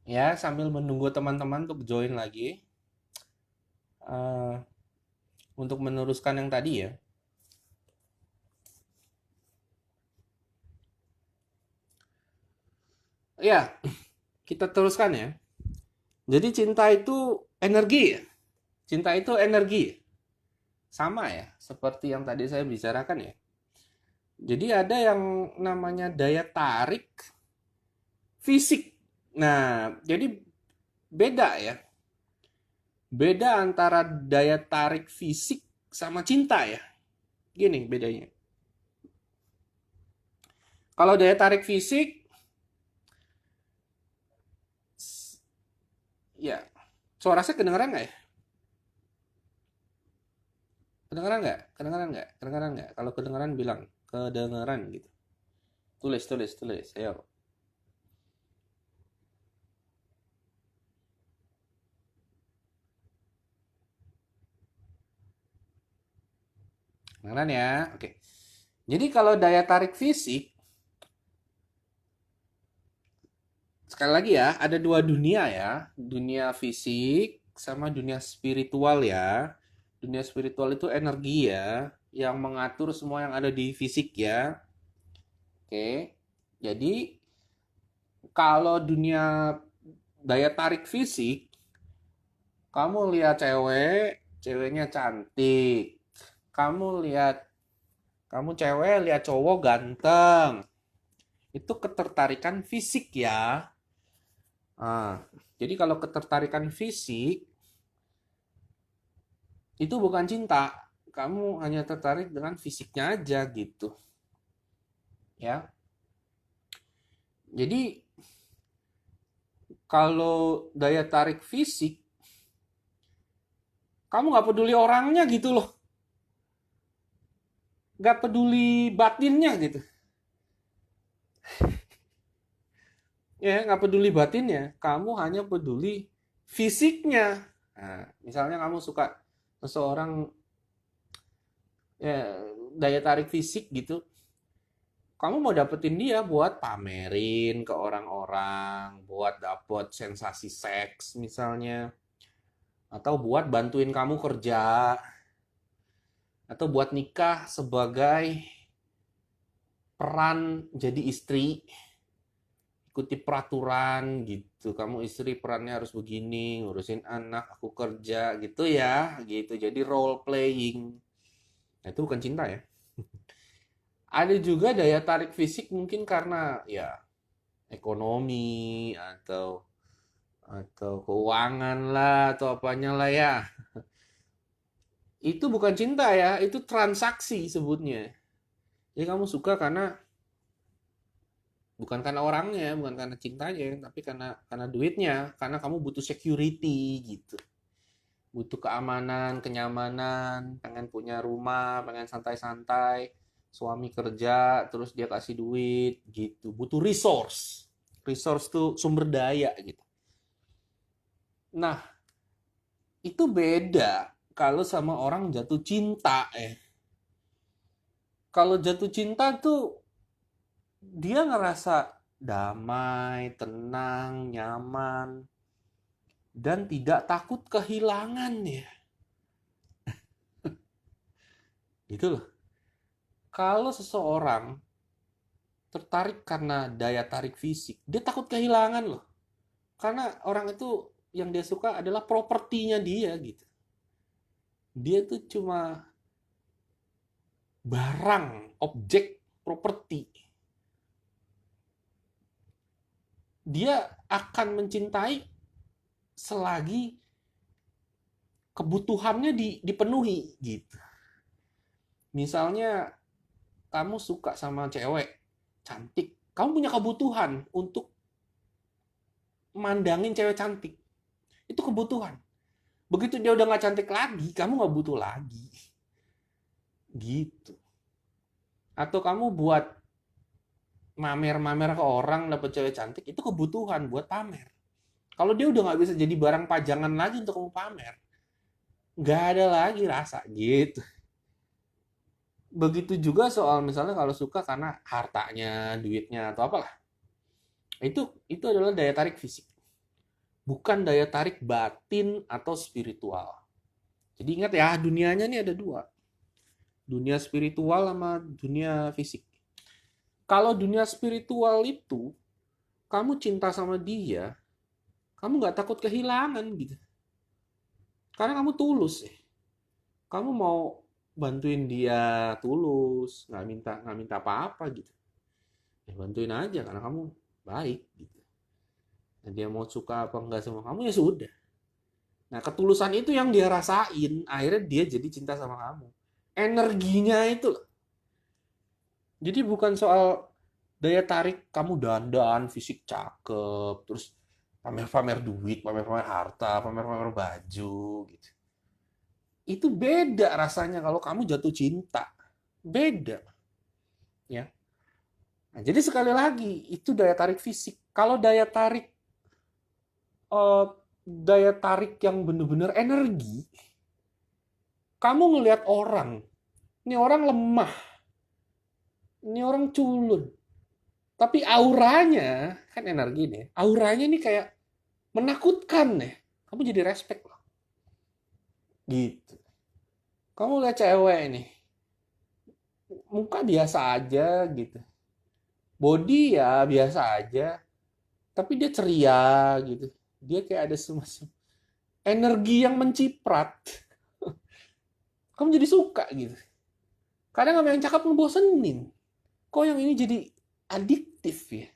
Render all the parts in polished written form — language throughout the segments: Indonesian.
Ya, sambil menunggu teman-teman untuk join lagi, eh, untuk meneruskan yang tadi ya. Ya, kita teruskan ya. Jadi cinta itu energi ya. Cinta itu energi. Sama ya, seperti yang tadi saya bicarakan ya. Jadi ada yang namanya daya tarik fisik. Nah, jadi beda ya. Beda antara daya tarik fisik sama cinta ya. Gini bedanya. Kalau daya tarik fisik, ya, suara saya kedengeran nggak ya? Kedengeran nggak? Kedengeran nggak? Kedengeran nggak? Kalau kedengeran bilang kedengeran gitu. Tulis, tulis, tulis. Ayo. Kedengeran ya? Oke. Jadi kalau daya tarik fisik, sekali lagi ya, ada dua dunia ya. Dunia fisik sama dunia spiritual ya. Dunia spiritual itu energi ya, yang mengatur semua yang ada di fisik ya. Oke. Jadi kalau dunia daya tarik fisik, kamu lihat cewek, ceweknya cantik. Kamu lihat, kamu cewek lihat cowok ganteng. Itu ketertarikan fisik ya. Ah, jadi kalau ketertarikan fisik itu bukan cinta. Kamu hanya tertarik dengan fisiknya aja gitu. Ya. Jadi kalau daya tarik fisik, kamu nggak peduli orangnya gitu loh. Nggak peduli batinnya gitu. Ya, nggak peduli batinnya. Kamu hanya peduli fisiknya. Nah, misalnya kamu suka seseorang, ya, daya tarik fisik gitu. Kamu mau dapetin dia buat pamerin ke orang-orang, buat dapet sensasi seks misalnya, atau buat bantuin kamu kerja, atau buat nikah sebagai peran jadi istri, ikuti peraturan gitu. Kamu istri perannya harus begini, ngurusin anak, aku kerja gitu ya, gitu. Jadi role playing. Nah, itu bukan cinta ya. Ada juga daya tarik fisik mungkin karena ya ekonomi atau keuangan lah atau apanya lah ya. Itu bukan cinta ya, itu transaksi sebutnya. Jadi kamu suka karena bukan karena orangnya, bukan karena cintanya, tapi karena duitnya, karena kamu butuh security gitu. Butuh keamanan, kenyamanan, pengen punya rumah, pengen santai-santai, suami kerja, terus dia kasih duit gitu. Butuh resource. Resource tuh sumber daya gitu. Nah, itu beda kalau sama orang jatuh cinta eh. Kalau jatuh cinta tuh dia ngerasa damai, tenang, nyaman, dan tidak takut kehilangan ya. Gitu loh. Kalau seseorang tertarik karena daya tarik fisik, dia takut kehilangan loh. Karena orang itu yang dia suka adalah propertinya dia gitu. Dia tuh cuma barang, objek, properti. Dia akan mencintai selagi kebutuhannya dipenuhi gitu. Misalnya kamu suka sama cewek cantik, kamu punya kebutuhan untuk mandangin cewek cantik. Itu kebutuhan. Begitu dia udah nggak cantik lagi, kamu nggak butuh lagi. Gitu. Atau kamu buat mamer-mamer ke orang dapet cewek cantik, itu kebutuhan buat pamer. Kalau dia udah nggak bisa jadi barang pajangan lagi untuk kamu pamer, nggak ada lagi rasa gitu. Begitu juga soal misalnya kalau suka karena hartanya, duitnya atau apalah. Itu adalah daya tarik fisik, bukan daya tarik batin atau spiritual. Jadi ingat ya, dunianya nih ada dua. Dunia spiritual sama dunia fisik. Kalau dunia spiritual itu, kamu cinta sama dia, kamu nggak takut kehilangan gitu. Karena kamu tulus ya. Kamu mau bantuin dia tulus, nggak minta apa-apa gitu. Ya bantuin aja karena kamu baik gitu. Nah, dia mau suka apa enggak sama kamu ya sudah. Nah, ketulusan itu yang dia rasain, akhirnya dia jadi cinta sama kamu. Energinya itu loh. Jadi bukan soal daya tarik kamu dandan, fisik cakep, terus pamer-pamer duit, pamer-pamer harta, pamer-pamer baju gitu. Itu beda rasanya kalau kamu jatuh cinta. Beda, ya. Nah, jadi sekali lagi, itu daya tarik fisik. Kalau eh, daya tarik yang benar-benar energi, kamu ngelihat orang, ini orang lemah, ini orang culun, tapi auranya kan energi nih, auranya nih kayak menakutkan nih. Kamu jadi respect loh. Gitu. Kamu lihat cewek nih, muka biasa aja gitu. Body ya biasa aja, tapi dia ceria gitu. Dia kayak ada semacam energi yang menciprat. Kamu jadi suka gitu. Kadang sama yang cakep ngebosenin. Kok yang ini jadi adiktif ya?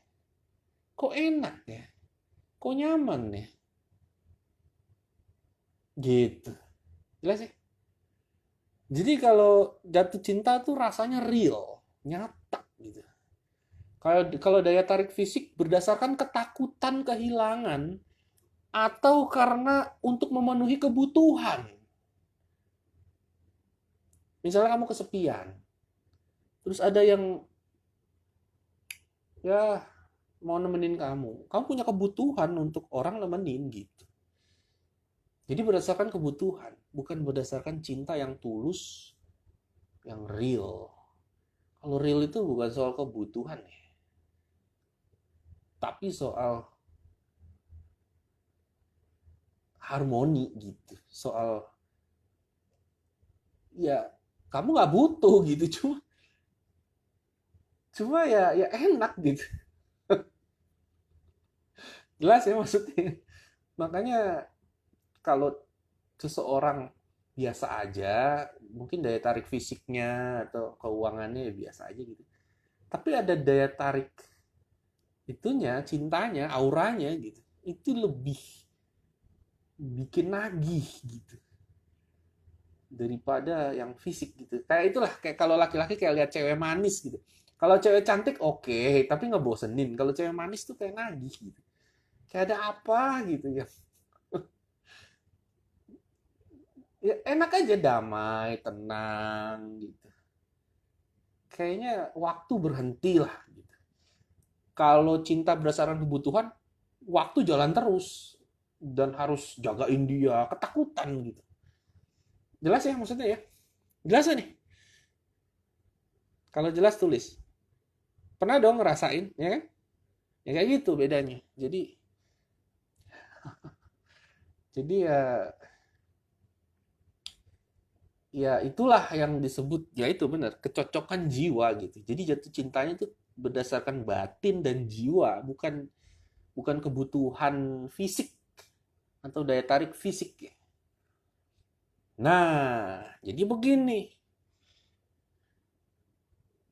Kok enak ya? Kok nyaman ya? Gitu. Jelas ya? Jadi kalau jatuh cinta tuh rasanya real, nyata gitu. Kalau daya tarik fisik berdasarkan ketakutan kehilangan atau karena untuk memenuhi kebutuhan. Misalnya kamu kesepian, terus ada yang ya mau nemenin kamu. Kamu punya kebutuhan untuk orang nemenin gitu. Jadi berdasarkan kebutuhan, bukan berdasarkan cinta yang tulus, yang real. Kalau real itu bukan soal kebutuhan ya, tapi soal harmoni gitu. Soal ya kamu nggak butuh gitu, cuma cuma ya enak gitu. Jelas ya maksudnya. Makanya kalau seseorang biasa aja, mungkin daya tarik fisiknya atau keuangannya ya biasa aja gitu. Tapi ada daya tarik itunya, cintanya, auranya gitu. Itu lebih bikin nagih gitu daripada yang fisik gitu. Kayak itulah, kayak kalau laki-laki kayak lihat cewek manis gitu. Kalau cewek cantik oke, tapi ngebosenin. Kalau cewek manis tuh kayak nagih gitu. Kayak ada apa gitu ya. Ya enak aja, damai, tenang gitu. Kayaknya waktu berhenti lah gitu. Kalau cinta berdasarkan kebutuhan, waktu jalan terus dan harus jagain dia, ketakutan gitu. Jelas ya maksudnya ya? Jelas ya nih? Kalau jelas tulis. Pernah dong ngerasain, ya kan? Ya kayak gitu bedanya. Jadi ya itulah yang disebut, ya itu benar, kecocokan jiwa gitu. Jadi jatuh cintanya itu berdasarkan batin dan jiwa, bukan bukan kebutuhan fisik atau daya tarik fisik. Nah, jadi begini,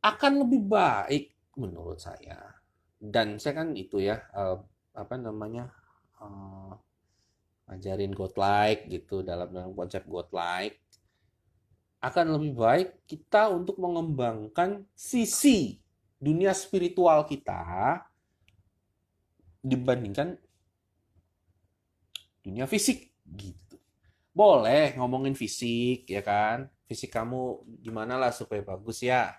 akan lebih baik menurut saya. Dan saya kan itu ya, apa namanya, eh, ngajarin godlike gitu, dalam konsep godlike. Akan lebih baik kita untuk mengembangkan sisi dunia spiritual kita dibandingkan dunia fisik gitu. Boleh ngomongin fisik ya kan? Fisik kamu gimana lah supaya bagus ya?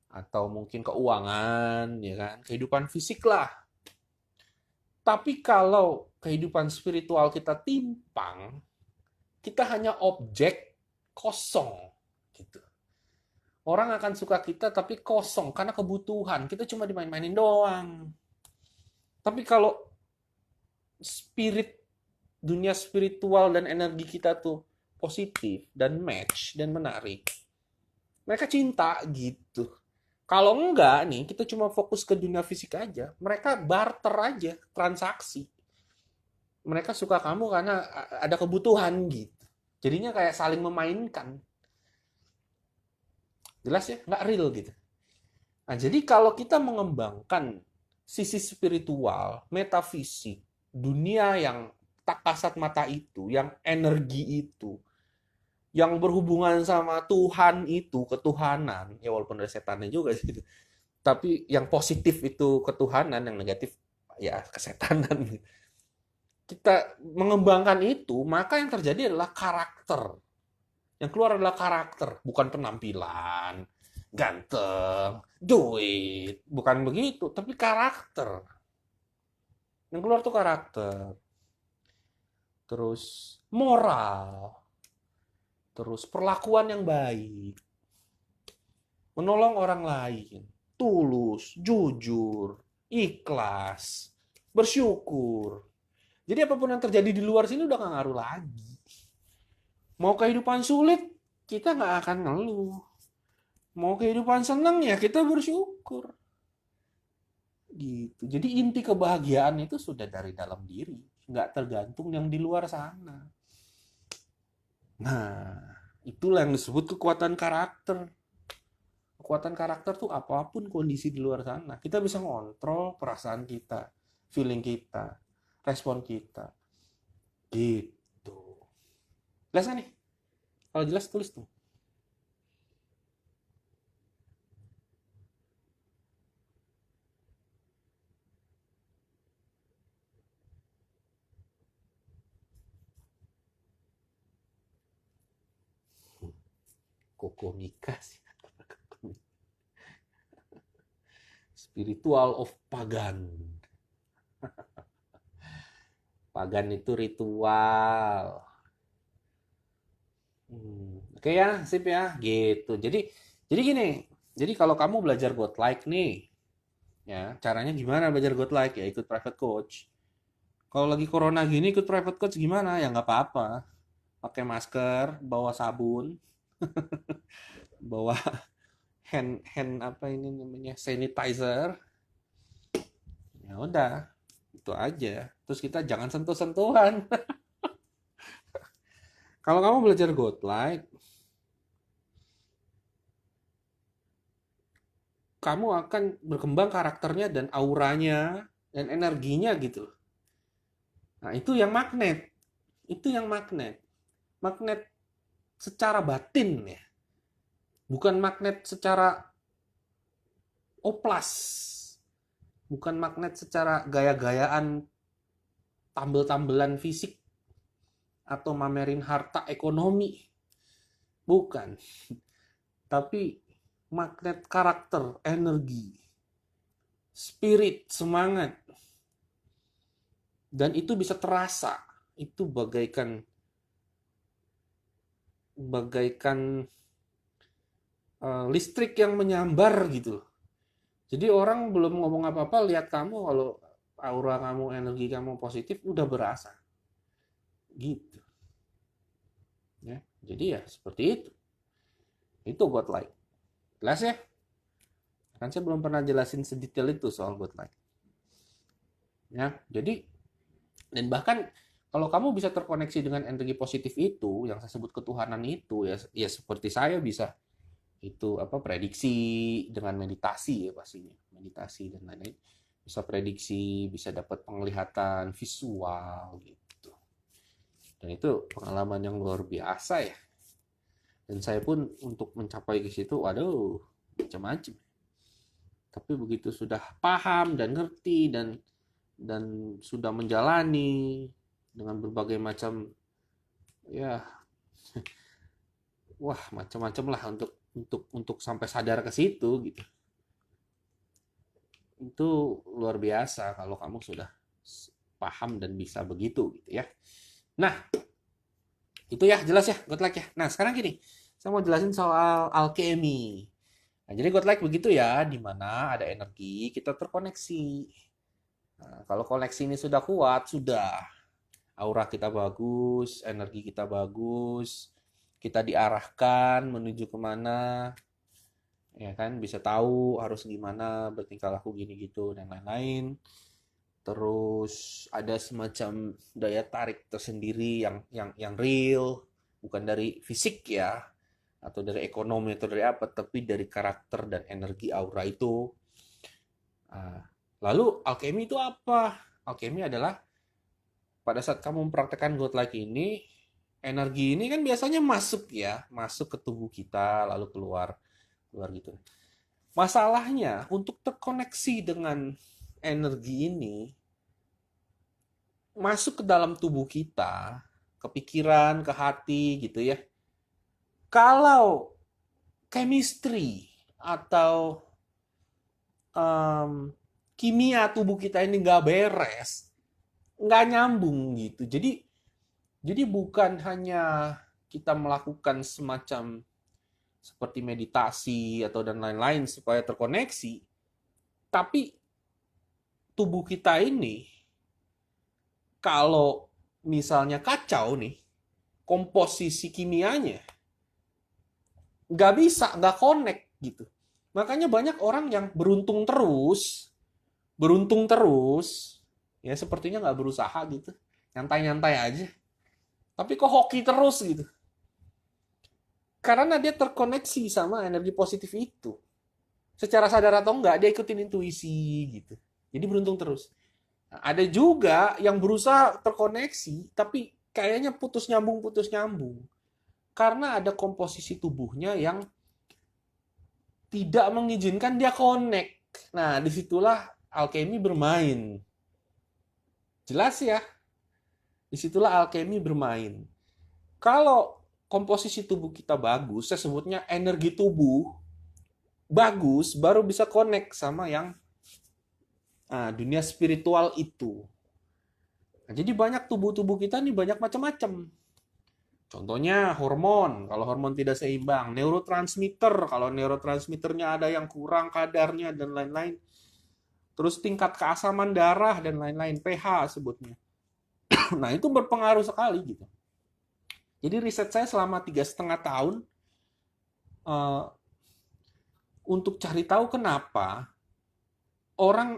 Atau mungkin keuangan ya kan? Kehidupan fisik lah. Tapi kalau kehidupan spiritual kita timpang, Kita hanya objek kosong gitu. Orang akan suka kita tapi kosong karena kebutuhan. Kita cuma dimain-mainin doang. Tapi kalau spirit, dunia spiritual dan energi kita tuh positif dan match dan menarik, mereka cinta gitu. Kalau enggak nih, kita cuma fokus ke dunia fisik aja. Mereka barter aja, transaksi. Mereka suka kamu karena ada kebutuhan gitu. Jadinya kayak saling memainkan. Jelas ya? Nggak real gitu. Nah, jadi kalau kita mengembangkan sisi spiritual, metafisik, dunia yang tak kasat mata itu, yang energi itu, yang berhubungan sama Tuhan itu, ketuhanan, ya walaupun ada setannya juga sih, tapi yang positif itu ketuhanan, yang negatif ya kesetanan. Kita mengembangkan itu, maka yang terjadi adalah karakter. Yang keluar adalah karakter, bukan penampilan, ganteng, duit, bukan begitu, tapi karakter. Yang keluar tuh karakter. Terus moral, terus perlakuan yang baik, menolong orang lain, tulus, jujur, ikhlas, bersyukur. Jadi apapun yang terjadi di luar sini udah gak ngaruh lagi. Mau kehidupan sulit, kita gak akan ngeluh. Mau kehidupan senang ya kita bersyukur. Gitu. Jadi inti kebahagiaan itu sudah dari dalam diri, nggak tergantung yang di luar sana. Nah, itulah yang disebut kekuatan karakter. Kekuatan karakter tuh apapun kondisi di luar sana, kita bisa ngontrol perasaan kita, feeling kita, respon kita. Gitu. Jelas kan nih? Kalau jelas tulis tuh. Kokomika sih. Spiritual of Pagan. Pagan itu ritual. Oke ya, sip ya, gitu. Jadi gini. Jadi kalau kamu belajar godlike nih, ya caranya gimana belajar godlike? Ya ikut private coach. Kalau lagi corona gini ikut private coach gimana? Ya nggak apa-apa. Pakai masker, bawa sabun, bawa hand hand apa ini namanya sanitizer. Ya udah, itu aja. Terus kita jangan sentuh-sentuhan. Kalau kamu belajar godlike, kamu akan berkembang karakternya dan auranya dan energinya gitu. Nah, itu yang magnet. Itu yang magnet. Magnet secara batin ya. Bukan magnet secara oplas. Bukan magnet secara gaya-gayaan tambel-tambelan fisik atau mamerin harta ekonomi. Bukan. Tapi magnet karakter, energi, spirit, semangat. Dan itu bisa terasa. Itu bagaikan listrik yang menyambar gitu. Jadi orang belum ngomong apa-apa, lihat kamu kalau aura kamu, energi kamu positif, udah berasa. Gitu. Ya, jadi ya seperti itu. Itu godlike. Jelas ya? Kan saya belum pernah jelasin sedetail itu soal godlike. Ya, jadi dan bahkan kalau kamu bisa terkoneksi dengan energi positif itu, yang saya sebut ketuhanan itu, ya seperti saya bisa itu apa prediksi dengan meditasi ya pastinya, meditasi dan lain-lain, bisa prediksi, bisa dapat penglihatan visual gitu. Dan itu pengalaman yang luar biasa ya. Dan saya pun untuk mencapai ke situ, waduh, macam-macam. Tapi begitu sudah paham dan ngerti dan sudah menjalani dengan berbagai macam ya, wah macam-macam lah untuk sampai sadar ke situ gitu. Itu luar biasa kalau kamu sudah paham dan bisa begitu gitu ya. Nah, Itu ya, jelas ya, good luck ya. Nah, sekarang gini, saya mau jelasin soal alkemi. Nah, jadi good luck begitu ya, di mana ada energi, kita terkoneksi. Nah, kalau koneksi ini sudah kuat, sudah. Aura kita bagus, energi kita bagus, kita diarahkan menuju kemana, ya kan, bisa tahu harus gimana, bertingkah laku gini gitu, dan lain-lain. Terus ada semacam daya tarik tersendiri yang real, bukan dari fisik ya, atau dari ekonomi atau dari apa, tapi dari karakter dan energi aura itu. Nah, lalu alkemi itu apa? Alkemi adalah pada saat kamu mempraktekkan God Like ini, energi ini kan biasanya masuk ya, masuk ke tubuh kita lalu keluar, keluar gitu. Masalahnya untuk terkoneksi dengan energi ini masuk ke dalam tubuh kita, ke pikiran, ke hati gitu ya. Kalau chemistry atau um, kimia tubuh kita ini nggak beres, nggak nyambung gitu. Jadi bukan hanya kita melakukan semacam seperti meditasi atau dan lain-lain supaya terkoneksi, tapi tubuh kita ini kalau misalnya kacau nih komposisi kimianya, nggak bisa, nggak connect gitu. Makanya banyak orang yang beruntung terus, ya sepertinya nggak berusaha gitu, nyantai-nyantai aja. Tapi kok hoki terus gitu. Karena dia terkoneksi sama energi positif itu. Secara sadar atau enggak, dia ikutin intuisi gitu. Jadi beruntung terus. Nah, ada juga yang berusaha terkoneksi, tapi kayaknya putus nyambung. Karena ada komposisi tubuhnya yang tidak mengizinkan dia connect. Nah, disitulah alkemi bermain. Jelas ya? Disitulah alkemi bermain. Kalau komposisi tubuh kita bagus, saya sebutnya energi tubuh bagus, baru bisa connect sama yang dunia spiritual itu. Nah, jadi banyak tubuh-tubuh kita nih banyak macam-macam. Contohnya hormon, kalau hormon tidak seimbang, neurotransmitter, kalau neurotransmitternya ada yang kurang kadarnya dan lain-lain. Terus tingkat keasaman darah dan lain-lain, pH sebutnya. Nah itu berpengaruh sekali gitu. Jadi riset saya selama 3,5 tahun uh, untuk cari tahu kenapa orang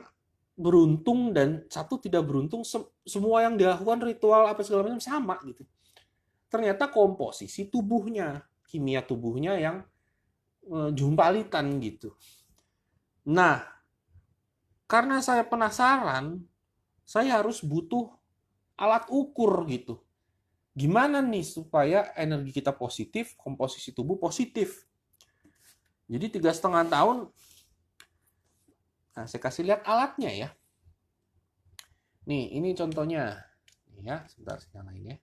beruntung dan satu tidak beruntung, semua yang dilakukan ritual apa segala macam sama gitu. Ternyata komposisi tubuhnya, kimia tubuhnya yang jumpalitan gitu. Nah, karena saya penasaran, saya harus butuh alat ukur gitu. Gimana nih supaya energi kita positif, komposisi tubuh positif. Jadi 3,5 tahun, nah saya kasih lihat alatnya ya. Nih, ini contohnya. Nih ya, sebentar saya nyalain ya.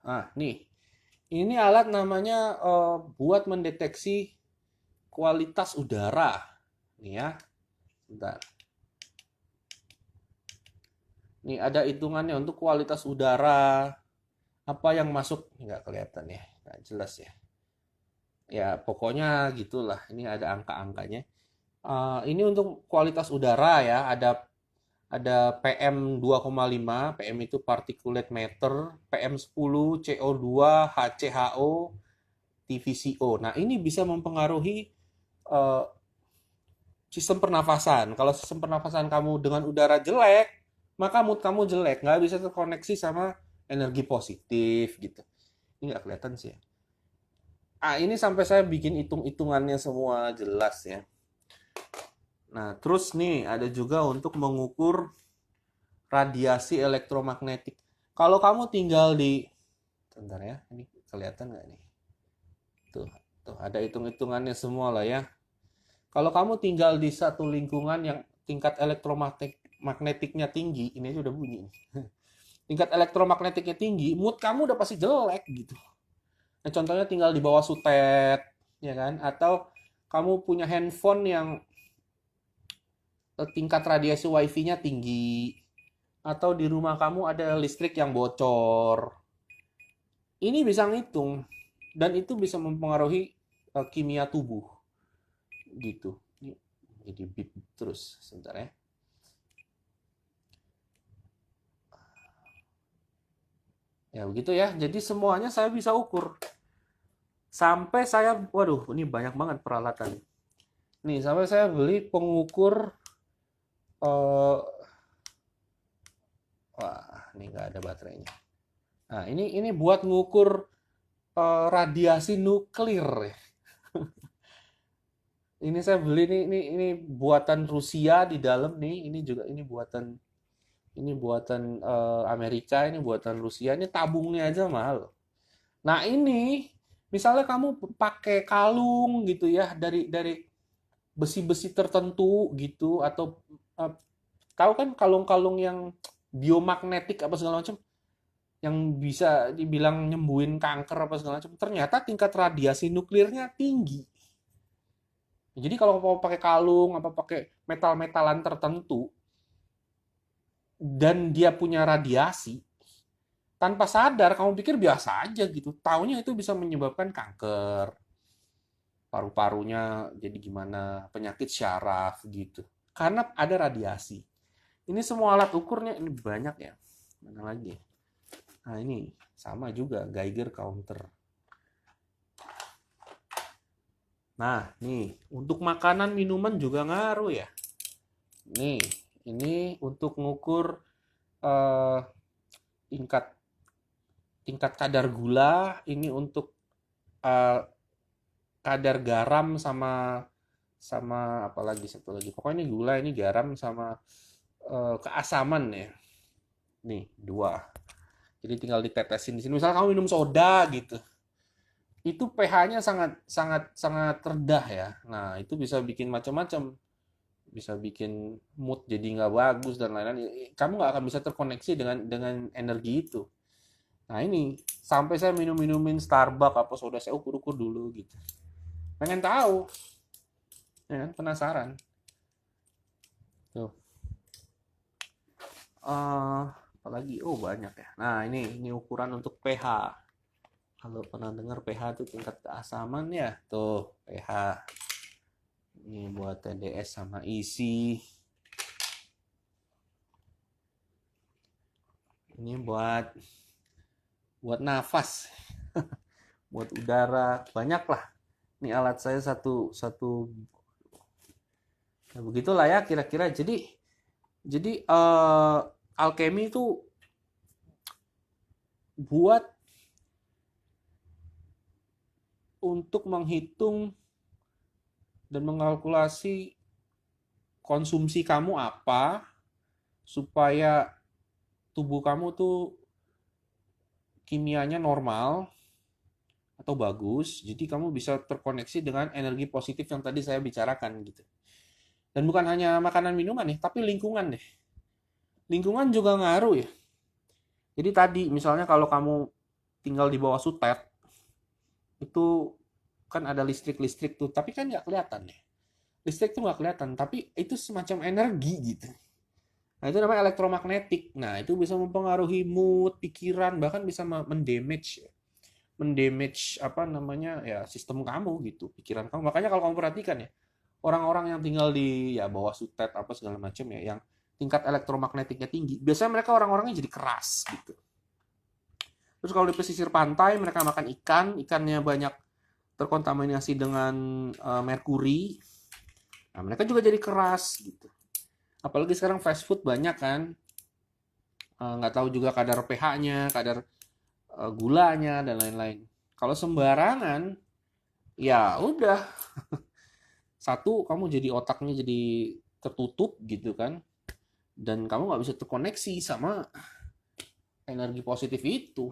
Nah, nih. Ini alat namanya buat mendeteksi kualitas udara. Nih ya. Sebentar. Nih ada hitungannya untuk kualitas udara. Apa yang masuk? Nggak kelihatan ya. Nggak jelas ya. Ya, pokoknya gitulah. Ini ada angka-angkanya. Ini untuk kualitas udara ya. Ada PM 2,5, PM itu particulate matter, PM 10, CO2, HCHO, TVCO. Nah, ini bisa mempengaruhi uh, sistem pernafasan. Kalau sistem pernafasan kamu dengan udara jelek, maka mood kamu jelek, nggak bisa terkoneksi sama energi positif gitu. Ini nggak kelihatan sih ya. Ini sampai saya bikin hitung-hitungannya semua jelas ya. Nah, terus nih ada juga untuk mengukur radiasi elektromagnetik. Kalau kamu tinggal di, bentar ya, ini kelihatan nggak nih? Tuh ada hitung-hitungannya semua lah ya. Kalau kamu tinggal di satu lingkungan yang tingkat elektromagnetiknya tinggi, ini sudah bunyi. Tingkat elektromagnetiknya tinggi, mood kamu udah pasti jelek gitu. Nah, contohnya tinggal di bawah sutet, ya kan? Atau kamu punya handphone yang tingkat radiasi wifi-nya tinggi, atau di rumah kamu ada listrik yang bocor. Ini bisa ngitung dan itu bisa mempengaruhi kimia tubuh gitu. Ini jadi beep terus sebentar ya. Ya begitu ya. Jadi semuanya saya bisa ukur. Sampai saya, waduh, ini banyak banget peralatan. Nih, sampai saya beli pengukur, eh wah, ini nggak ada baterainya. Nah, ini buat ngukur radiasi nuklir ya. Ini saya beli ini buatan Rusia di dalam nih. Ini buatan Amerika, ini buatan Rusia. Ini tabungnya aja mahal. Nah, ini misalnya kamu pakai kalung gitu ya dari besi-besi tertentu gitu atau eh, tahu kan kalung-kalung yang biomagnetik apa segala macam yang bisa dibilang nyembuhin kanker apa segala macam. Ternyata tingkat radiasi nuklirnya tinggi. Jadi kalau mau pakai kalung apa pakai metal-metalan tertentu dan dia punya radiasi, tanpa sadar kamu pikir biasa aja gitu. Taunya itu bisa menyebabkan kanker, paru-parunya jadi gimana, penyakit syaraf gitu. Karena ada radiasi. Ini semua alat ukurnya ini banyak ya. Mana lagi? Nah, ini sama juga Geiger counter. Nah, nih, untuk makanan minuman juga ngaruh ya. Nih, ini untuk ngukur eh, tingkat tingkat kadar gula, ini untuk eh, kadar garam sama sama apa lagi satu lagi. Pokoknya ini gula, ini garam sama keasaman ya. Nih, dua. Jadi tinggal ditetesin di sini. Misalnya kamu minum soda gitu. Itu pH-nya sangat sangat sangat rendah ya. Nah, itu bisa bikin macam-macam. Bisa bikin mood jadi nggak bagus dan lain-lain. Kamu nggak akan bisa terkoneksi dengan energi itu. Nah, ini sampai saya minum-minumin Starbucks apa soda saya ukur-ukur dulu gitu. Pengen tahu, ya kan? Penasaran. Tuh. Apalagi? Oh, banyak ya. Nah, ini ukuran untuk pH. Kalau pernah dengar pH itu tingkat keasaman ya. Tuh, pH. Ini buat TDS sama isi. Ini buat nafas, buat udara. Banyak lah. Ini alat saya satu satu. Nah, begitulah ya kira-kira. Jadi alkemi itu buat untuk menghitung dan mengalkulasi konsumsi kamu apa supaya tubuh kamu tuh kimianya normal atau bagus. Jadi kamu bisa terkoneksi dengan energi positif yang tadi saya bicarakan gitu. Dan bukan hanya makanan minuman nih, tapi lingkungan deh. Lingkungan juga ngaruh ya. Jadi tadi misalnya kalau kamu tinggal di bawah sutet, itu kan ada listrik-listrik tuh, tapi kan nggak kelihatan ya. Listrik tuh nggak kelihatan, tapi itu semacam energi gitu. Nah, itu namanya elektromagnetik. Nah, itu bisa mempengaruhi mood, pikiran, bahkan bisa mendamage mendamage apa namanya ya sistem kamu gitu, pikiran kamu. Makanya kalau kamu perhatikan ya, orang-orang yang tinggal di ya bawah sutet apa segala macam ya, yang tingkat elektromagnetiknya tinggi, biasanya mereka orang-orangnya jadi keras gitu. Terus kalau di pesisir pantai mereka makan ikan, ikannya banyak terkontaminasi dengan merkuri. Nah, mereka juga jadi keras gitu. Apalagi sekarang fast food banyak kan, nggak tahu juga kadar pH-nya, kadar gulanya dan lain-lain. Kalau sembarangan, ya udah satu kamu jadi otaknya jadi tertutup gitu kan, dan kamu nggak bisa terkoneksi sama energi positif itu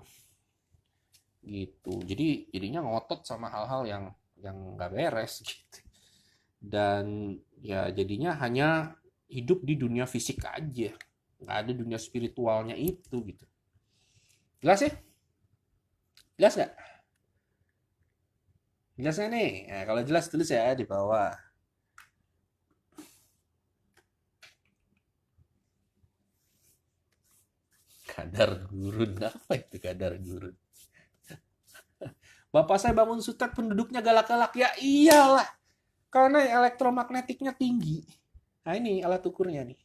gitu. Jadinya ngotot sama hal-hal yang nggak beres gitu. Dan ya jadinya hanya hidup di dunia fisik aja, nggak ada dunia spiritualnya itu gitu. Jelas ya? Jelas nggak? Jelas nggak nih? Nah, kalau jelas tulis ya di bawah. Kadar gurun apa itu kadar gurun? Bapak saya bangun sutet penduduknya galak-galak. Ya iyalah, karena elektromagnetiknya tinggi. Nah ini alat ukurnya nih.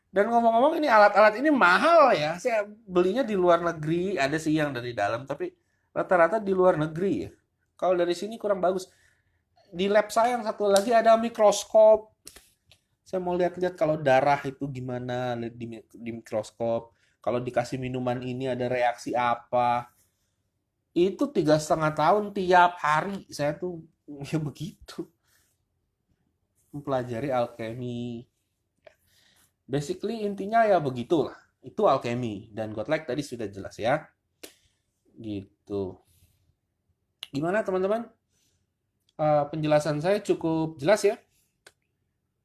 Dan ngomong-ngomong ini alat-alat ini mahal ya. Saya belinya di luar negeri, ada sih yang dari dalam, tapi rata-rata di luar negeri ya. Kalau dari sini kurang bagus. Di lab saya yang satu lagi ada mikroskop. Saya mau lihat-lihat kalau darah itu gimana di mikroskop. Kalau dikasih minuman ini ada reaksi apa. Itu 3,5 tahun tiap hari. Saya tuh ya begitu. Mempelajari alkemi. Basically intinya ya begitulah. Itu alkemi. Dan Godlike tadi sudah jelas ya. Gitu. Gimana teman-teman? Penjelasan saya cukup jelas ya?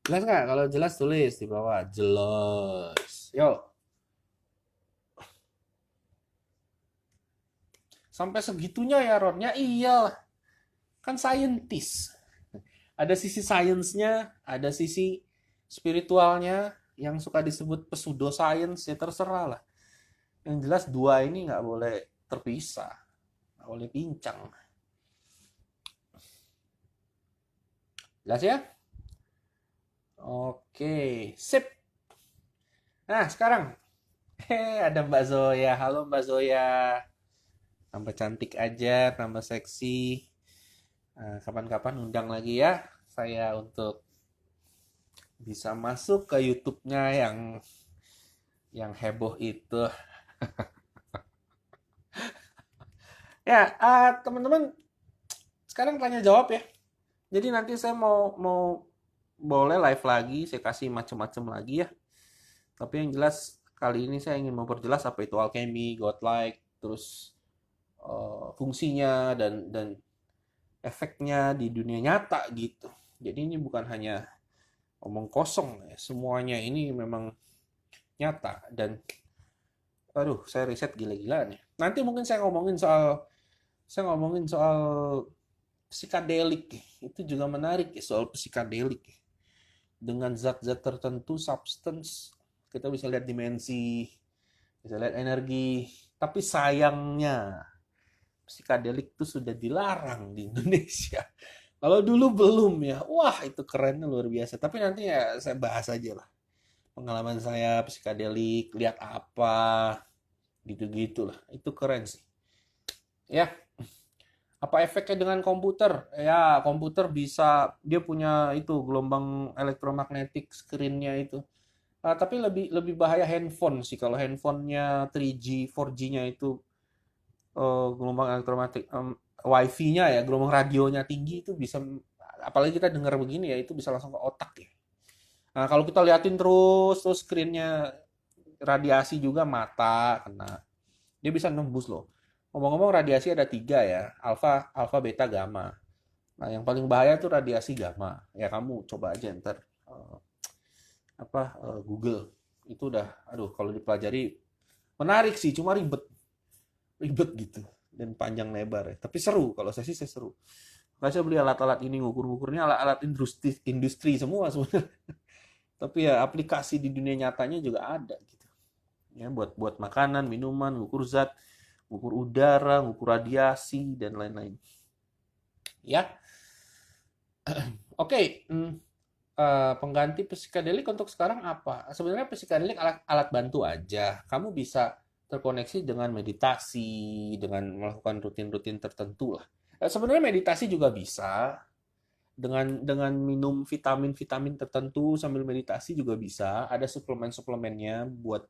Jelas nggak? Kalau jelas tulis di bawah. Jelas. Yo. Sampai segitunya ya Ron? Ya iyalah. Kan scientist. Ada sisi sainsnya, ada sisi spiritualnya, yang suka disebut pseudo science, ya terserah lah. Yang jelas dua ini nggak boleh terpisah. Nggak boleh pincang. Jelas ya? Oke, sip. Nah, sekarang. Ada Mbak Zoya. Halo Mbak Zoya. Tambah cantik aja, tambah seksi. Nah, kapan-kapan undang lagi ya saya untuk bisa masuk ke YouTube-nya yang heboh itu. Ya, teman-teman, sekarang tanya jawab ya. Jadi nanti saya mau boleh live lagi, saya kasih macam-macam lagi ya. Tapi yang jelas kali ini saya ingin memperjelas apa itu alchemy, godlike, terus fungsinya dan efeknya di dunia nyata gitu. Jadi ini bukan hanya omong kosong ya, semuanya ini memang nyata dan aduh saya riset gila-gilaan ya. Nanti mungkin saya ngomongin soal psikadelik itu juga menarik ya, soal psikadelik dengan zat-zat tertentu substance kita bisa lihat dimensi, bisa lihat energi, tapi sayangnya psikadelik itu sudah dilarang di Indonesia. Kalau dulu belum ya, wah itu kerennya luar biasa. Tapi nanti ya saya bahas aja lah. Pengalaman saya psikadelik, lihat apa, gitu-gitu lah. Itu keren sih. Ya, apa efeknya dengan komputer? Ya, komputer bisa, dia punya itu gelombang elektromagnetik screen-nya itu. Tapi lebih lebih bahaya handphone sih. Kalau handphonenya 3G, 4G-nya itu gelombang elektromagnetik, wifi-nya ya, gelombang radionya tinggi itu bisa, apalagi kita dengar begini ya, itu bisa langsung ke otak ya. Nah, kalau kita liatin terus screen-nya radiasi juga mata kena. Dia bisa nembus loh. Ngomong-ngomong radiasi ada tiga ya, alfa, beta, gamma. Nah, yang paling bahaya tuh radiasi gamma. Ya kamu coba aja ntar Google. Itu udah, aduh kalau dipelajari menarik sih, cuma ribet, ribet gitu dan panjang lebar ya. Tapi seru kalau saya seru. Makanya saya beli alat-alat ini ngukur-ngukurnya alat-alat industri semua sebenarnya. Tapi ya aplikasi di dunia nyatanya juga ada gitu. Ya buat buat makanan, minuman, ngukur zat, ngukur udara, ngukur radiasi dan lain-lain. Ya, oke. Pengganti psikedelik untuk sekarang apa? Sebenarnya psikedelik alat bantu aja. Kamu bisa terkoneksi dengan meditasi, dengan melakukan rutin-rutin tertentu lah. Sebenarnya meditasi juga bisa. Dengan minum vitamin-vitamin tertentu sambil meditasi juga bisa. Ada suplemen-suplemennya buat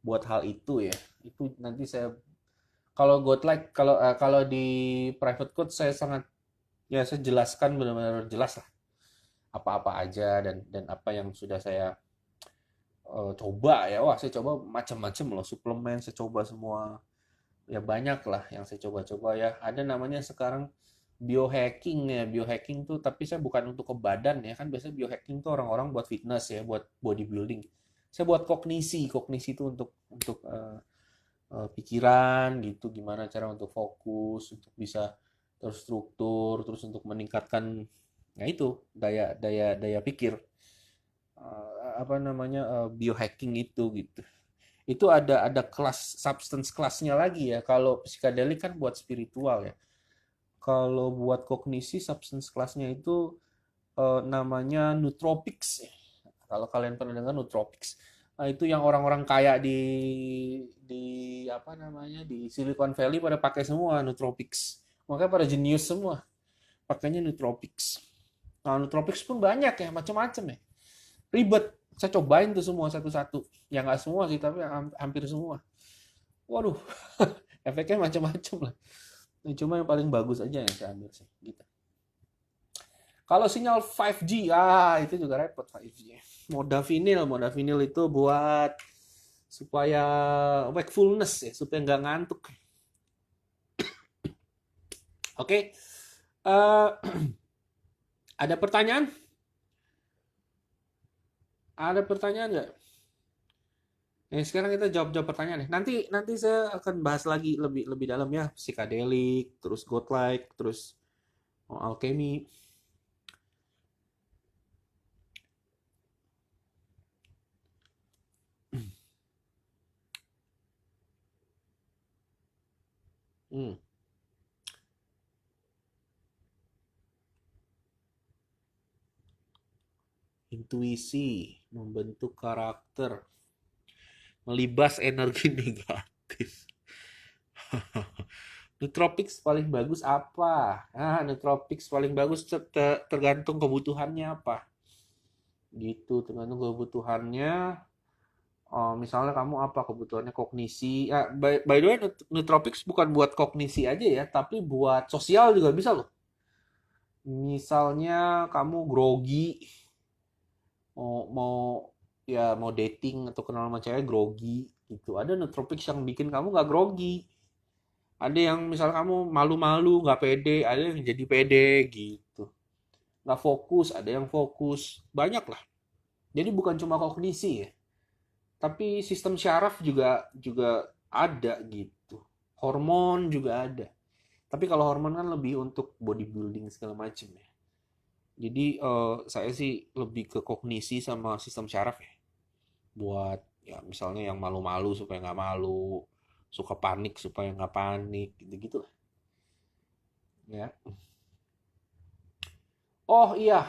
buat hal itu ya. Itu nanti saya kalau Godlike kalau di private code saya sangat ya saya jelaskan benar-benar jelas lah apa-apa aja dan apa yang sudah saya coba ya. Wah, saya coba macam-macam loh suplemen, saya coba semua. Ya banyak lah yang saya coba-coba ya. Ada namanya sekarang biohacking ya. Biohacking tuh tapi saya bukan untuk ke badan ya. Kan biasanya biohacking tuh orang-orang buat fitness ya, buat bodybuilding. Saya buat kognisi. Kognisi itu untuk pikiran gitu, gimana cara untuk fokus, untuk bisa terstruktur, terus untuk meningkatkan ya itu daya daya daya pikir. Apa namanya biohacking itu gitu. Itu ada kelas substance kelasnya lagi ya. Kalau psikedelik kan buat spiritual ya. Kalau buat kognisi substance class-nya itu namanya nootropics. Kalau kalian pernah dengar nootropics, nah, itu yang orang-orang kaya di apa namanya di Silicon Valley pada pakai semua nootropics. Makanya pada jenius semua pakainya nootropics. Nah, nootropics pun banyak ya, macam-macam ya. Ribet. Saya cobain tuh semua satu-satu. Ya nggak semua sih, tapi hampir semua. Waduh, efeknya macam-macam lah. Ini cuma yang paling bagus aja yang saya ambil sih. Gitu. Kalau sinyal 5G, itu juga repot 5G. Modafinil itu buat supaya wakefulness ya, supaya nggak ngantuk. Oke, eh, ada pertanyaan? Ada pertanyaan nggak? Sekarang kita jawab pertanyaan nih. Nanti saya akan bahas lagi lebih lebih dalam ya, psychedelic, terus godlike, terus alchemy. Hmm. Intuisi, membentuk karakter, melibas energi negatif. Nootropics paling bagus apa? Nootropics paling bagus tergantung kebutuhannya apa. Gitu, tergantung kebutuhannya. Misalnya kamu apa kebutuhannya kognisi. By the way, nootropics bukan buat kognisi aja ya, tapi buat sosial juga bisa loh. Misalnya kamu grogi, mau mau dating atau kenal sama cewek grogi gitu. Ada nootropics yang bikin kamu nggak grogi. Ada yang misal kamu malu-malu, nggak pede, ada yang jadi pede gitu. Nggak fokus, ada yang fokus. Banyak lah. Jadi bukan cuma kognisi ya. Tapi sistem syaraf juga juga ada gitu. Hormon juga ada. Tapi kalau hormon kan lebih untuk bodybuilding segala macam ya. Jadi saya sih lebih ke kognisi sama sistem syaraf ya. Buat ya misalnya yang malu-malu supaya nggak malu, suka panik supaya nggak panik, gitu-gitu lah. Ya. Oh iya,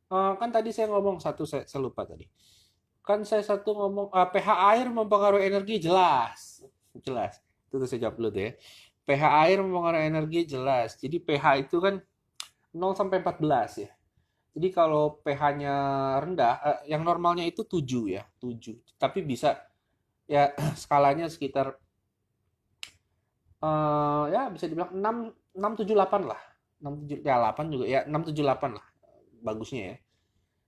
kan tadi saya ngomong satu, saya lupa tadi. Kan saya satu ngomong pH air mempengaruhi energi jelas, jelas. Itu tuh saya jawab dulu deh. pH air mempengaruhi energi jelas. Jadi pH itu kan 0 sampai 14 ya. Jadi kalau pH-nya rendah, yang normalnya itu 7 ya, 7. Tapi bisa ya skalanya sekitar ya bisa dibilang 6 7 8 lah. 6 7 ya 8 juga ya 6 7 8 lah bagusnya ya.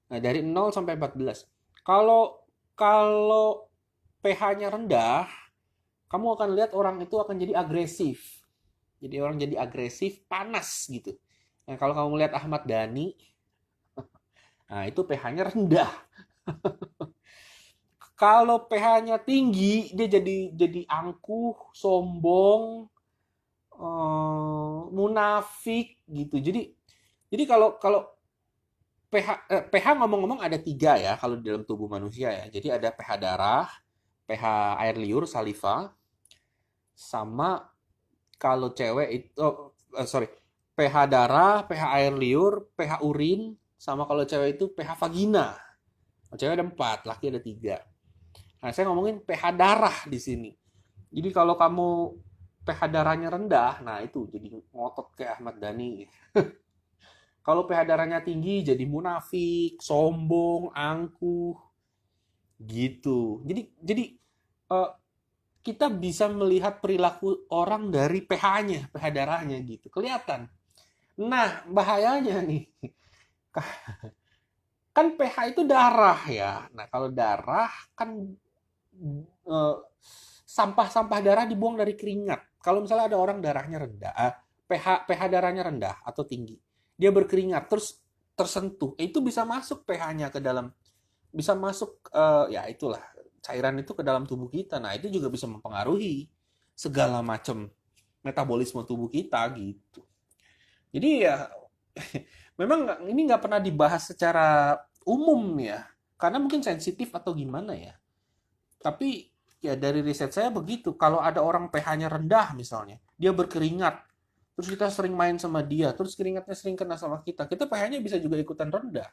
Nah, dari 0 sampai 14. Kalau kalau pH-nya rendah, kamu akan lihat orang itu akan jadi agresif. Jadi orang jadi agresif, panas gitu. Nah, kalau kamu lihat Ahmad Dhani, nah itu pH-nya rendah. Kalau pH-nya tinggi, dia jadi angkuh, sombong, munafik gitu. Jadi kalau kalau pH ngomong-ngomong ada 3 ya kalau di dalam tubuh manusia ya. Jadi ada pH darah, pH air liur, saliva, sama kalau cewek itu sorry, pH darah, pH air liur, pH urin, sama kalau cewek itu pH vagina. Kalau cewek ada 4, laki ada 3. Nah, saya ngomongin pH darah di sini. Jadi kalau kamu pH darahnya rendah, nah itu jadi ngotot kayak Ahmad Dhani. Kalau pH darahnya tinggi jadi munafik, sombong, angkuh, gitu. Jadi eh, kita bisa melihat perilaku orang dari pH-nya, pH darahnya gitu. Kelihatan. Nah, bahayanya nih. Kan pH itu darah ya. Nah, kalau darah kan eh, sampah-sampah darah dibuang dari keringat. Kalau misalnya ada orang darahnya rendah, pH darahnya rendah atau tinggi, dia berkeringat terus tersentuh, itu bisa masuk pH-nya ke dalam, bisa masuk ya itulah cairan itu ke dalam tubuh kita. Nah, itu juga bisa mempengaruhi segala macam metabolisme tubuh kita gitu. Jadi ya memang ini nggak pernah dibahas secara umum ya, karena mungkin sensitif atau gimana ya. Tapi ya dari riset saya begitu, kalau ada orang pH-nya rendah misalnya, dia berkeringat, terus kita sering main sama dia, terus keringatnya sering kena sama kita pH-nya bisa juga ikutan rendah.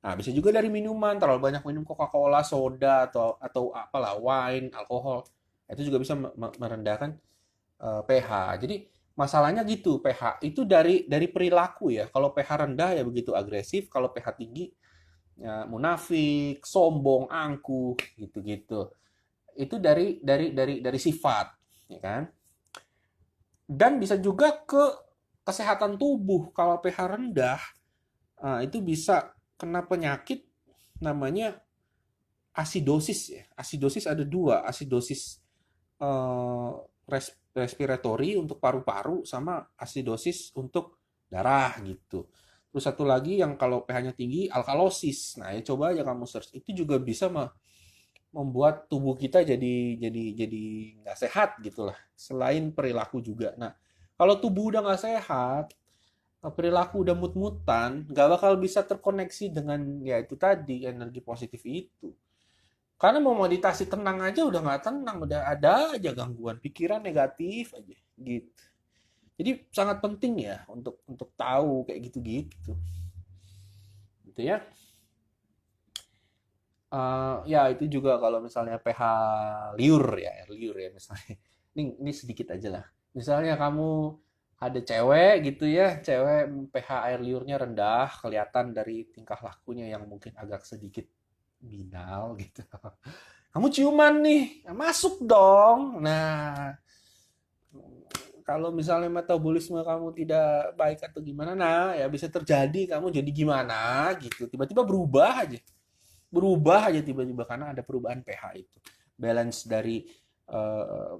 Nah, bisa juga dari minuman, terlalu banyak minum Coca-Cola, soda, atau apalah, wine, alkohol. Itu juga bisa merendahkan pH. Jadi masalahnya gitu, pH itu dari perilaku ya. Kalau pH rendah ya begitu agresif, kalau pH tinggi ya munafik, sombong, angkuh, gitu-gitu. Itu dari sifat, ya kan? Dan bisa juga ke kesehatan tubuh. Kalau pH rendah, itu bisa kena penyakit namanya asidosis ya. Asidosis ada dua, asidosis eh, respiratory untuk paru-paru sama asidosis untuk darah gitu. Terus satu lagi yang kalau pH-nya tinggi, alkalosis. Nah, ya coba aja kamu search. Itu juga bisa membuat tubuh kita jadi nggak sehat gitulah. Selain perilaku juga. Nah, kalau tubuh udah nggak sehat, perilaku udah mut-mutan, nggak bakal bisa terkoneksi dengan ya itu tadi energi positif itu. Karena mau meditasi tenang aja udah nggak tenang, udah ada aja gangguan pikiran negatif aja gitu. Jadi sangat penting ya untuk tahu kayak gitu-gitu. Gitu ya. Ya itu juga kalau misalnya pH liur ya, air liur ya misalnya. Ini sedikit aja lah. Misalnya kamu ada cewek gitu ya, cewek pH air liurnya rendah, kelihatan dari tingkah lakunya yang mungkin agak sedikit binal gitu. Kamu ciuman nih, ya masuk dong. Nah, kalau misalnya metabolisme kamu tidak baik atau gimana, nah ya bisa terjadi kamu jadi gimana gitu. Tiba-tiba berubah aja tiba-tiba karena ada perubahan pH itu. Balance dari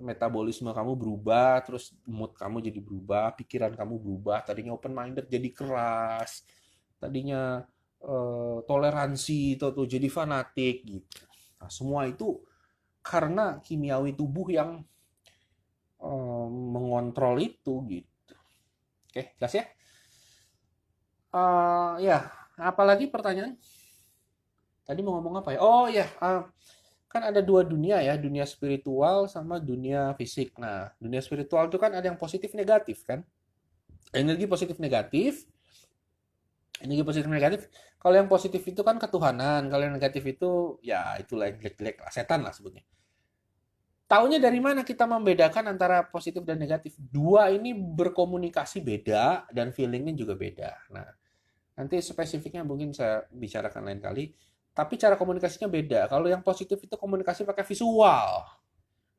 metabolisme kamu berubah, terus mood kamu jadi berubah, pikiran kamu berubah. Tadinya open minded jadi keras, tadinya toleransi atau jadi fanatik gitu. Nah, semua itu karena kimiawi tubuh yang mengontrol itu gitu. Oke, jelas ya? Ya, apalagi pertanyaan? Tadi mau ngomong apa ya? Oh ya, kan ada dua dunia ya, dunia spiritual sama dunia fisik. Nah, dunia spiritual itu kan ada yang positif negatif kan? Energi positif negatif, energi positif negatif. Kalau yang positif itu kan ketuhanan, kalau yang negatif itu ya itulah yang jelek-jelek lah, setan lah sebutnya. Taunya dari mana kita membedakan antara positif dan negatif? Dua ini berkomunikasi beda dan feelingnya juga beda. Nah, nanti spesifiknya mungkin saya bicarakan lain kali. Tapi cara komunikasinya beda. Kalau yang positif itu komunikasi pakai visual.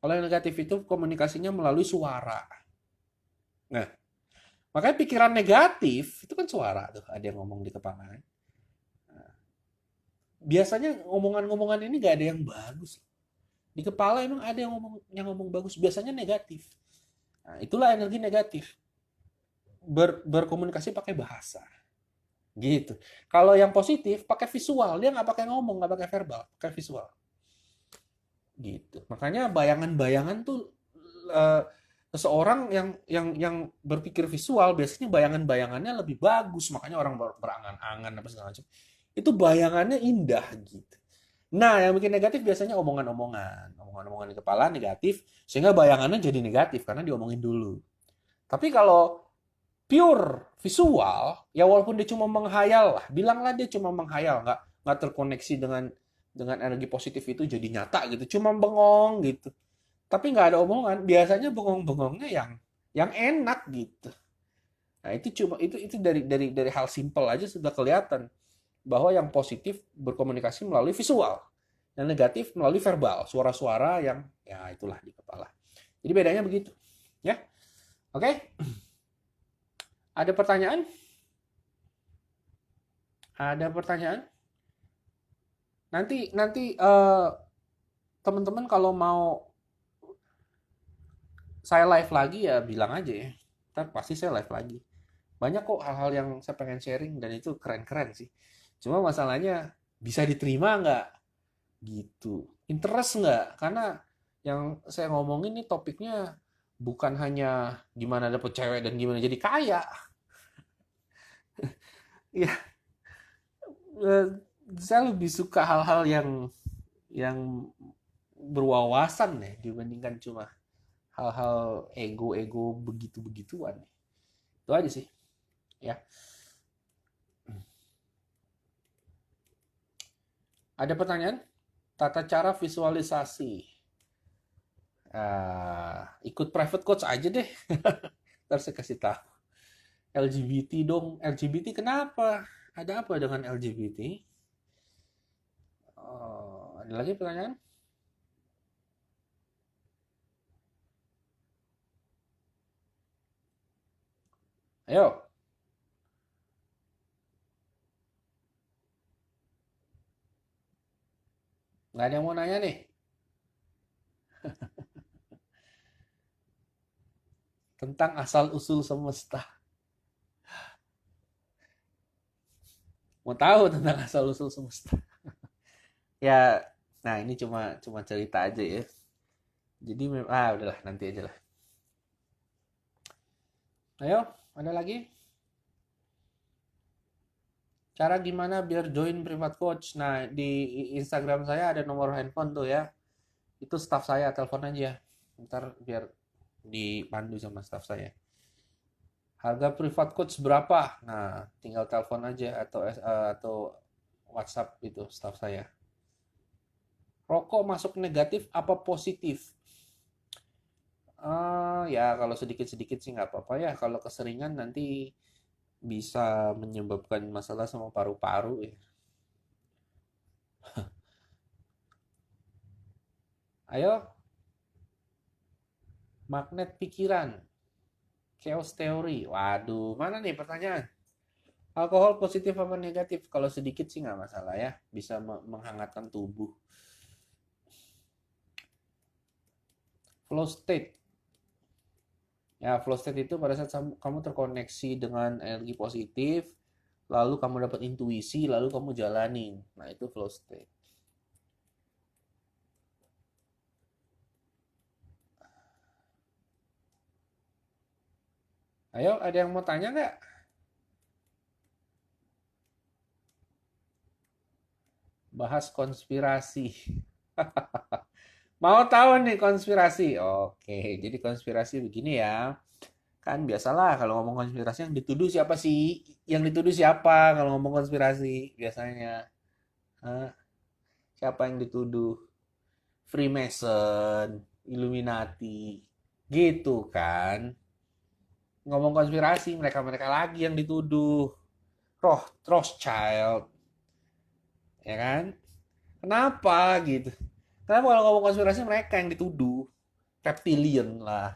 Kalau yang negatif itu komunikasinya melalui suara. Nah, makanya pikiran negatif itu kan suara tuh, ada yang ngomong di kepala. Nah, biasanya omongan-omongan ini gak ada yang bagus. Di kepala emang ada yang ngomong bagus, biasanya negatif. Nah, itulah energi negatif. Berkomunikasi pakai bahasa. Gitu. Kalau yang positif pakai visual, dia nggak pakai ngomong, nggak pakai verbal, pakai visual. Gitu. Makanya bayangan-bayangan tuh eh, seseorang yang berpikir visual biasanya bayangan-bayangannya lebih bagus, makanya orang berangan-angan apa segala macam. Itu bayangannya indah gitu. Nah, yang bikin negatif biasanya omongan-omongan. Omongan-omongan di kepala negatif, sehingga bayangannya jadi negatif karena diomongin dulu. Tapi kalau pure visual, ya walaupun dia cuma menghayal lah, bilanglah dia cuma menghayal, nggak terkoneksi dengan energi positif itu jadi nyata gitu, cuma bengong gitu. Tapi nggak ada omongan, biasanya bengong-bengongnya yang enak gitu. Nah, itu dari hal simpel aja sudah kelihatan bahwa yang positif berkomunikasi melalui visual, yang negatif melalui verbal, suara-suara yang ya itulah di kepala. Jadi bedanya begitu, ya. Oke? Ada pertanyaan? Ada pertanyaan? Nanti nanti teman-teman kalau mau saya live lagi ya bilang aja ya. Ntar pasti saya live lagi. Banyak kok hal-hal yang saya pengen sharing dan itu keren-keren sih. Cuma masalahnya bisa diterima nggak? Gitu. Interest nggak? Karena yang saya ngomongin ini topiknya bukan hanya gimana dapet cewek dan gimana jadi kaya. Ya, saya lebih suka hal-hal yang berwawasan ya dibandingkan cuma hal-hal ego-ego begitu-begituan. Itu aja sih, ya. Ada pertanyaan? Tata cara visualisasi. Ikut private coach aja deh. Ntar saya kasih tahu. LGBT dong. LGBT kenapa? Ada apa dengan LGBT? Ada lagi pertanyaan? Ayo. Nggak ada yang mau nanya nih? Tentang asal-usul semesta. Mau tahu tentang asal-usul semesta? Ya, nah ini cuma cuma cerita aja ya. Jadi udahlah nanti aja lah. Ayo, ada lagi? Cara gimana biar join private coach? Nah, di Instagram saya ada nomor handphone tuh ya. Itu staff saya, telepon aja. Ntar biar dipandu sama staff saya. Harga private coach berapa? Nah, tinggal telepon aja atau WhatsApp itu staff saya. Rokok masuk negatif apa positif? Ya kalau sedikit-sedikit sih nggak apa-apa ya. Kalau keseringan nanti bisa menyebabkan masalah sama paru-paru ya. Ayo, magnet pikiran, chaos teori. Waduh, mana nih pertanyaan? Alkohol positif apa negatif? Kalau sedikit sih nggak masalah ya, bisa menghangatkan tubuh. Flow state. Ya, flow state itu pada saat kamu terkoneksi dengan energi positif, lalu kamu dapat intuisi, lalu kamu jalanin. Nah, itu flow state. Ayo, ada yang mau tanya nggak? Bahas konspirasi. Mau tahu nih konspirasi? Oke, jadi konspirasi begini ya. Kan biasalah kalau ngomong konspirasi yang dituduh siapa sih? Yang dituduh siapa kalau ngomong konspirasi biasanya? Hah? Siapa yang dituduh? Freemason, Illuminati. Gitu kan. Ngomong konspirasi, mereka-mereka lagi yang dituduh. Rothschild, ya kan? Kenapa gitu? Kenapa kalau ngomong konspirasi mereka yang dituduh? Reptilian lah.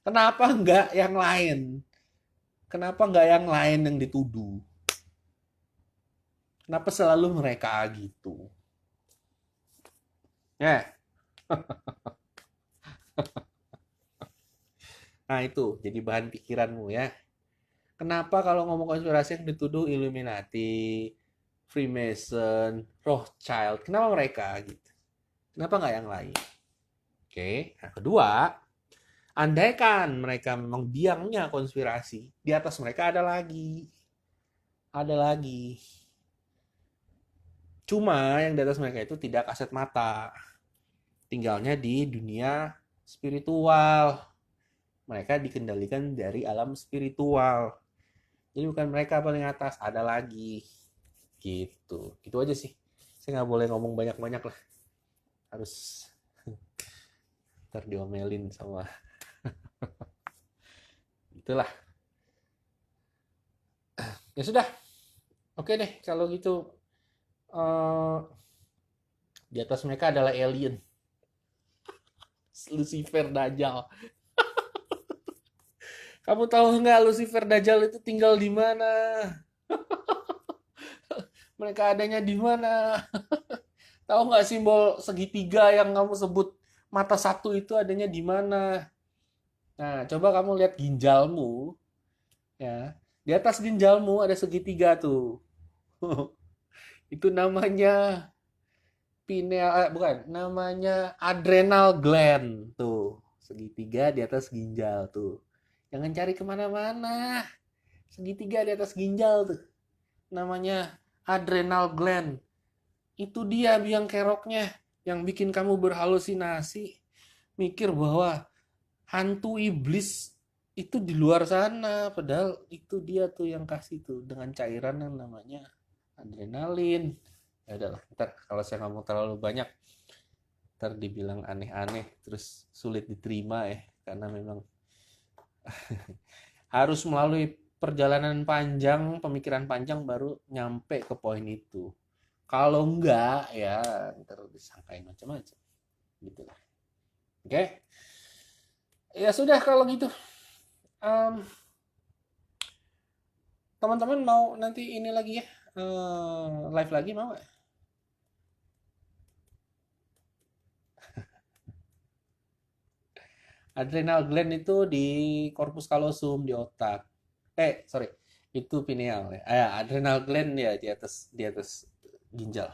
Kenapa enggak yang lain? Kenapa enggak yang lain yang dituduh? Kenapa selalu mereka gitu? Ya, nah itu jadi bahan pikiranmu ya. Kenapa kalau ngomong konspirasi yang dituduh Illuminati, Freemason, Rothschild, kenapa mereka gitu? Kenapa nggak yang lain? Oke, nah kedua, andaikan mereka memang biangnya konspirasi, di atas mereka ada lagi. Ada lagi. Cuma yang di atas mereka itu tidak kasat mata. Tinggalnya di dunia spiritual. Mereka dikendalikan dari alam spiritual. Jadi bukan mereka paling atas, ada lagi. Gitu. Gitu aja sih. Saya nggak boleh ngomong banyak-banyak lah. Harus ntar diomelin sama itulah. Ya sudah. Oke deh kalau gitu. eh di atas mereka adalah alien. Lucifer Dajjal. Kamu tahu nggak Lucifer Dajjal itu tinggal di mana? Mereka adanya di mana? Tahu nggak simbol segitiga yang kamu sebut mata satu itu adanya di mana? Nah, coba kamu lihat ginjalmu, ya. Di atas ginjalmu ada segitiga tuh. Itu namanya pineal, bukan, namanya adrenal gland tuh. Segitiga di atas ginjal tuh. Jangan cari kemana-mana. Segitiga di atas ginjal tuh. Namanya adrenal gland. Itu dia biang keroknya yang bikin kamu berhalusinasi. Mikir bahwa hantu iblis itu di luar sana, padahal itu dia tuh yang kasih tuh dengan cairan yang namanya adrenalin. Ya udahlah, ntar kalau saya ngomong terlalu banyak ntar dibilang aneh-aneh terus sulit diterima ya, karena memang harus melalui perjalanan panjang, pemikiran panjang baru nyampe ke poin itu. Kalau enggak ya ntar disangkain macam-macam gitu lah. Oke, ya sudah kalau gitu. Em, Teman-teman mau nanti ini lagi ya, live lagi mau nggak? Adrenal gland itu di corpus callosum di otak. Sorry, itu pineal ya. Adrenal gland ya di atas ginjal.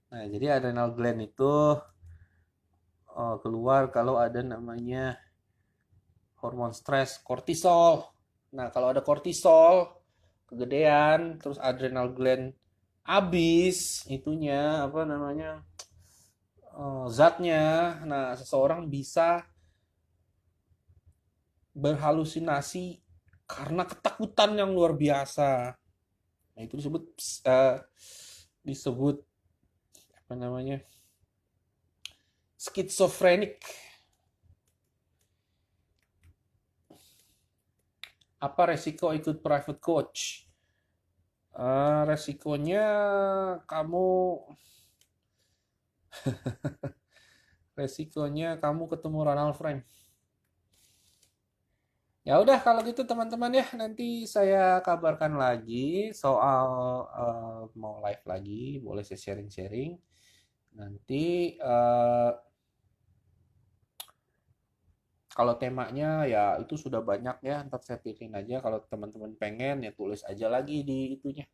Nah, jadi adrenal gland itu keluar kalau ada namanya hormon stres, kortisol. Nah, kalau ada kortisol kegedean, terus adrenal gland habis itunya apa namanya zatnya. Nah, seseorang bisa berhalusinasi karena ketakutan yang luar biasa. Nah, itu disebut apa namanya? Skizofrenik. Apa resiko ikut private coach? Resikonya kamu resikonya ketemu Ronald Frank. Ya udah kalau gitu teman-teman ya, nanti saya kabarkan lagi soal mau live lagi, boleh saya sharing-sharing. Nanti kalau temanya ya itu sudah banyak ya, ntar saya pikirin aja. Kalau teman-teman pengen ya tulis aja lagi di itunya,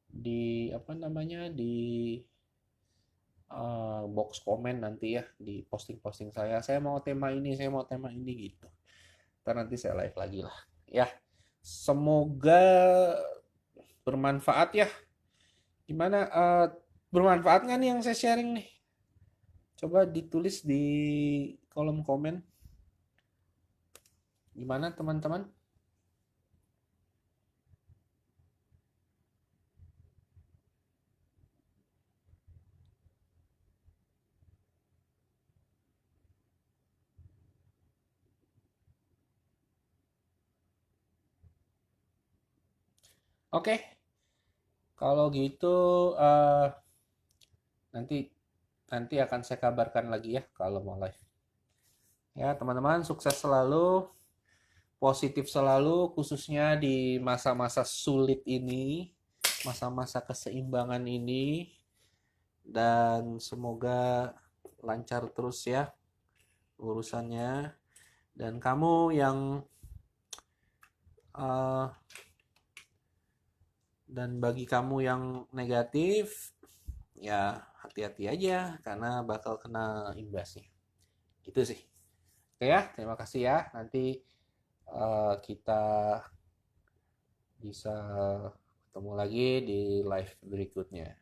di apa namanya, di box komen nanti ya, di posting-posting saya. Saya mau tema ini, saya mau tema ini gitu. Ntar nanti saya live lagi lah. Ya, semoga bermanfaat ya. Gimana? Bermanfaat nggak nih yang saya sharing nih? Coba ditulis di kolom komen. Gimana teman-teman? Oke, kalau gitu eh, nanti nanti akan saya kabarkan lagi ya kalau mau live. Ya, teman-teman sukses selalu, positif selalu khususnya di masa-masa sulit ini, masa-masa keseimbangan ini, dan semoga lancar terus ya urusannya. Dan kamu yang eh, dan bagi kamu yang negatif, ya hati-hati aja karena bakal kena imbasnya. Gitu sih. Oke ya, terima kasih ya. Nanti kita bisa ketemu lagi di live berikutnya.